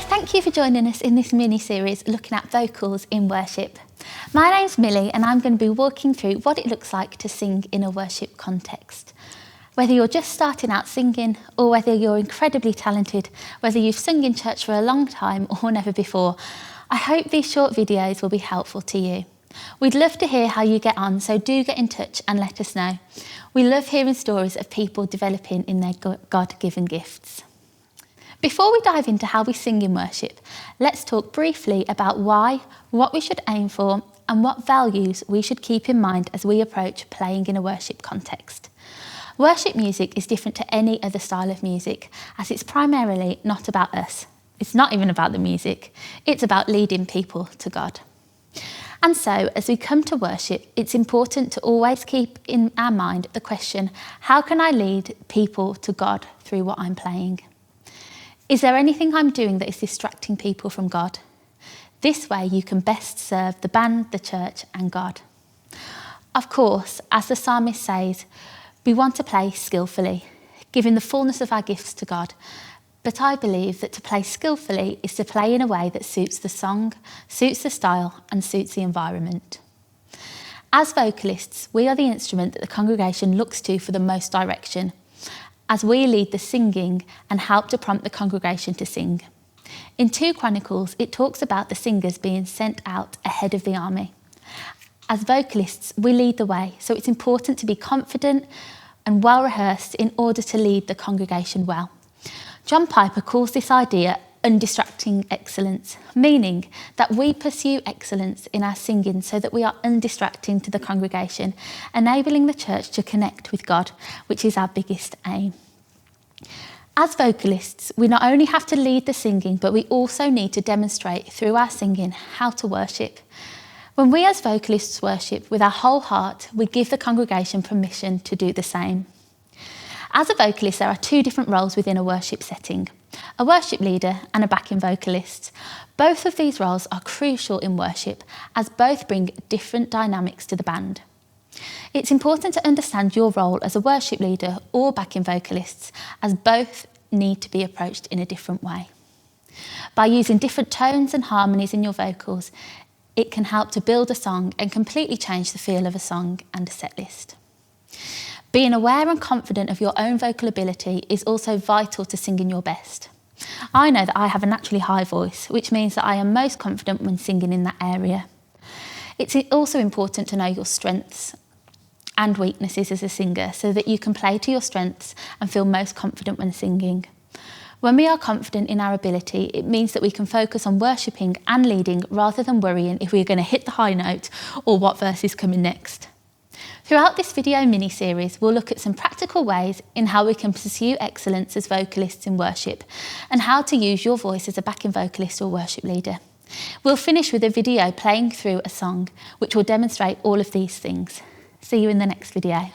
thank you for joining us in this mini-series looking at vocals in worship. My name's Millie and I'm going to be walking through what it looks like to sing in a worship context. Whether you're just starting out singing or whether you're incredibly talented, whether you've sung in church for a long time or never before, I hope these short videos will be helpful to you. We'd love to hear how you get on, so do get in touch and let us know. We love hearing stories of people developing in their God-given gifts. Before we dive into how we sing in worship, let's talk briefly about why, what we should aim for, and what values we should keep in mind as we approach playing in a worship context. Worship music is different to any other style of music, as it's primarily not about us. It's not even about the music. It's about leading people to God. And so, as we come to worship, it's important to always keep in our mind the question, how can I lead people to God through what I'm playing? Is there anything I'm doing that is distracting people from God? This way you can best serve the band, the church and God. Of course, as the psalmist says, we want to play skillfully, giving the fullness of our gifts to God. But I believe that to play skillfully is to play in a way that suits the song, suits the style and suits the environment. As vocalists, we are the instrument that the congregation looks to for the most direction, as we lead the singing and help to prompt the congregation to sing. In 2 Chronicles, it talks about the singers being sent out ahead of the army. As vocalists, we lead the way, so it's important to be confident and well rehearsed in order to lead the congregation well. John Piper calls this idea undistracting excellence, meaning that we pursue excellence in our singing so that we are undistracting to the congregation, enabling the church to connect with God, which is our biggest aim. As vocalists, we not only have to lead the singing, but we also need to demonstrate through our singing how to worship. When we as vocalists worship with our whole heart, we give the congregation permission to do the same. As a vocalist, there are 2 different roles within a worship setting, a worship leader and a backing vocalist. Both of these roles are crucial in worship, as both bring different dynamics to the band. It's important to understand your role as a worship leader or backing vocalists, as both need to be approached in a different way. By using different tones and harmonies in your vocals, it can help to build a song and completely change the feel of a song and a set list. Being aware and confident of your own vocal ability is also vital to singing your best. I know that I have a naturally high voice, which means that I am most confident when singing in that area. It's also important to know your strengths and weaknesses as a singer so that you can play to your strengths and feel most confident when singing. When we are confident in our ability, it means that we can focus on worshipping and leading rather than worrying if we're going to hit the high note or what verse is coming next. Throughout this video mini-series, we'll look at some practical ways in how we can pursue excellence as vocalists in worship and how to use your voice as a backing vocalist or worship leader. We'll finish with a video playing through a song which will demonstrate all of these things. See you in the next video.